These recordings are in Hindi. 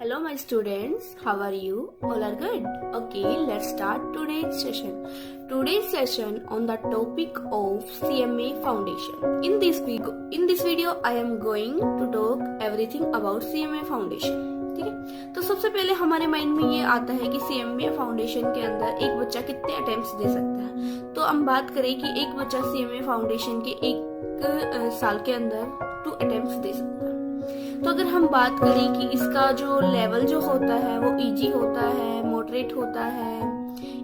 Hello my students, how are you? All are good? Okay, let's start today's session. Today's session on the topic of CMA Foundation. In this video I am going to talk everything about CMA Foundation. ठीक है, तो सबसे पहले हमारे माइंड में ये आता है कि CMA फाउंडेशन के अंदर एक बच्चा कितने अटेम्प्ट्स दे सकता है। तो हम बात करें कि एक बच्चा CMA फाउंडेशन के एक साल के अंदर 2 अटेम्प्ट्स दे सकता है। तो अगर हम बात करें कि इसका जो लेवल जो होता है वो इजी होता है, मॉडरेट होता है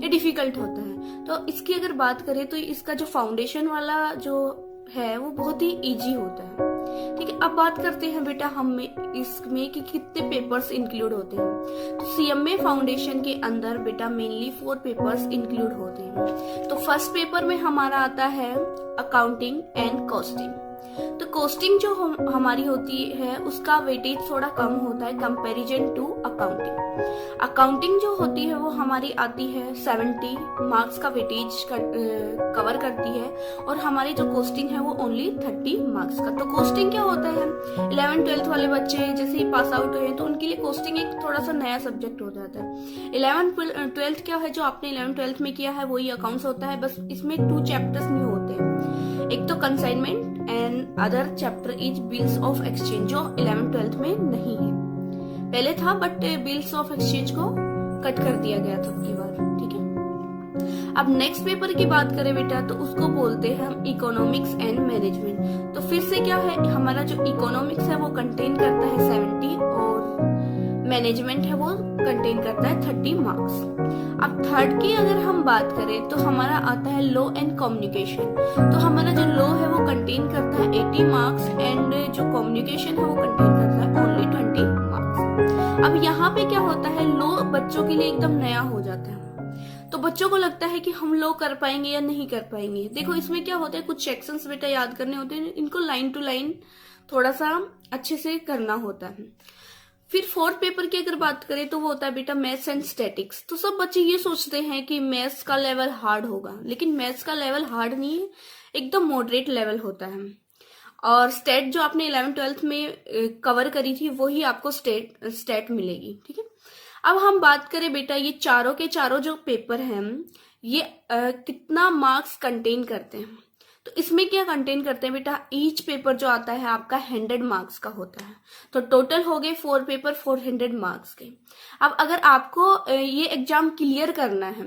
या डिफिकल्ट होता है, तो इसकी अगर बात करें तो इसका जो फाउंडेशन वाला जो है वो बहुत ही इजी होता है। ठीक है, अब बात करते हैं बेटा हम इसमें कि कितने पेपर्स इंक्लूड होते हैं। तो CMA फाउंडेशन के अंदर बेटा मेनली 4 पेपर्स इंक्लूड होते हैं। तो फर्स्ट पेपर में हमारा आता है अकाउंटिंग एंड कॉस्टिंग। तो कॉस्टिंग जो हमारी होती है उसका वेटेज थोड़ा कम होता है कंपैरिजन टू अकाउंटिंग। अकाउंटिंग जो होती है वो हमारी आती है 70 मार्क्स का वेटेज कवर करती है और हमारी जो कॉस्टिंग है वो ओनली 30 मार्क्स का। तो कॉस्टिंग क्या होता है, 11th-12th वाले बच्चे जैसे ही पास आउट हुए तो उनके लिए कॉस्टिंग एक थोड़ा सा नया सब्जेक्ट हो जाता है। 11th-12th क्या है, जो आपने 11th-12th में किया है वही अकाउंट्स होता है, बस इसमें 2 चैप्टर्स नहीं होते। एक तो consignment and other chapter is bills of exchange, जो 11th-12th में नहीं है, पहले था बट बिल्स ऑफ एक्सचेंज को कट कर दिया गया था की बार। ठीक है, अब नेक्स्ट पेपर की बात करें बेटा तो उसको बोलते हैं हम इकोनॉमिक्स एंड मैनेजमेंट। तो फिर से क्या है, हमारा जो इकोनॉमिक्स है वो कंटेन करता है 70 और मैनेजमेंट है वो कंटेन करता है 30 मार्क्स। अब थर्ड की अगर हम बात करें तो हमारा आता है लॉ एंड कम्युनिकेशन। तो हमारा जो लॉ है वो कंटेन करता है 80 मार्क्स एंड जो कम्युनिकेशन है वो कंटेन करता है ओनली 20 मार्क्स। अब यहाँ पे क्या होता है, लॉ बच्चों के लिए एकदम नया हो जाता है, तो बच्चों को लगता है कि हम लॉ कर पाएंगे या नहीं कर पाएंगे। देखो इसमें क्या होता है, कुछ सेक्शंस बेटा याद करने होते हैं, इनको लाइन टू लाइन थोड़ा सा अच्छे से करना होता है। फिर फोर्थ पेपर की अगर बात करें तो वो होता है बेटा मैथ्स एंड स्टैटिक्स। तो सब बच्चे ये सोचते हैं कि मैथ्स का लेवल हार्ड होगा, लेकिन मैथ्स का लेवल हार्ड नहीं है, एकदम मॉडरेट लेवल होता है। और स्टेट जो आपने 11th-12th में कवर करी थी वही आपको स्टेट मिलेगी। ठीक है, अब हम बात करें बेटा ये चारों के चारों जो पेपर हैं ये कितना मार्क्स कंटेन करते हैं। तो इसमें क्या कंटेन करते हैं बेटा, ईच पेपर जो आता है आपका 100 मार्क्स का होता है। तो टोटल हो गए 4 पेपर 400 मार्क्स के। अब अगर आपको ये एग्जाम क्लियर करना है,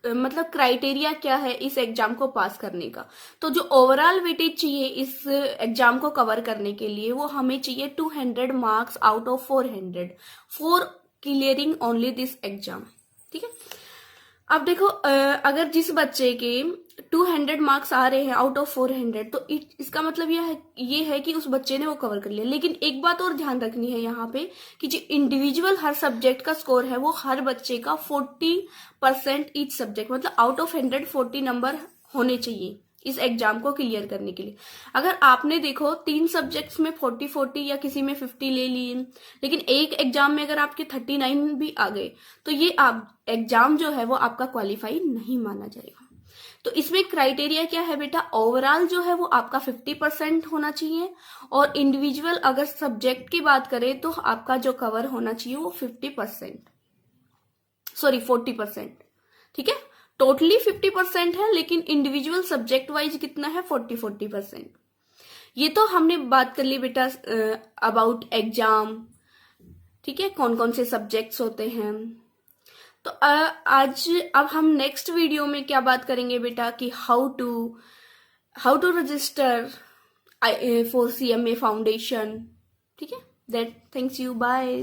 मतलब क्राइटेरिया क्या है इस एग्जाम को पास करने का, तो जो ओवरऑल वेटेज चाहिए इस एग्जाम को कवर करने के लिए वो हमें चाहिए 200 marks out of 400 for clearing only this exam. ठीक है, अब देखो अगर जिस बच्चे के 200 मार्क्स आ रहे हैं आउट ऑफ 400 तो इसका मतलब ये है कि उस बच्चे ने वो कवर कर लिया। लेकिन एक बात और ध्यान रखनी है यहाँ पे कि जो इंडिविजुअल हर सब्जेक्ट का स्कोर है वो हर बच्चे का 40% ईच सब्जेक्ट, मतलब आउट ऑफ 100 40 नंबर होने चाहिए इस एग्जाम को क्लियर करने के लिए। अगर आपने देखो 3 सब्जेक्ट्स में 40-40 या किसी में 50 ले लिए, लेकिन एक एग्जाम में अगर आपके 39 भी आ गए तो ये आप एग्जाम जो है वो आपका क्वालिफाई नहीं माना जाएगा। तो इसमें क्राइटेरिया क्या है बेटा, ओवरऑल जो है वो आपका 50% होना चाहिए और इंडिविजुअल अगर सब्जेक्ट की बात करें तो आपका जो कवर होना चाहिए वो 40%। ठीक है, टोटली 50% है लेकिन इंडिविजुअल सब्जेक्ट वाइज कितना है 40%। ये तो हमने बात कर ली बेटा अबाउट एग्जाम। ठीक है, कौन कौन से सब्जेक्ट्स होते हैं। तो आज अब हम नेक्स्ट वीडियो में क्या बात करेंगे बेटा कि how to register for CMA foundation. ठीक है, दैट थैंक्स यू, बाय।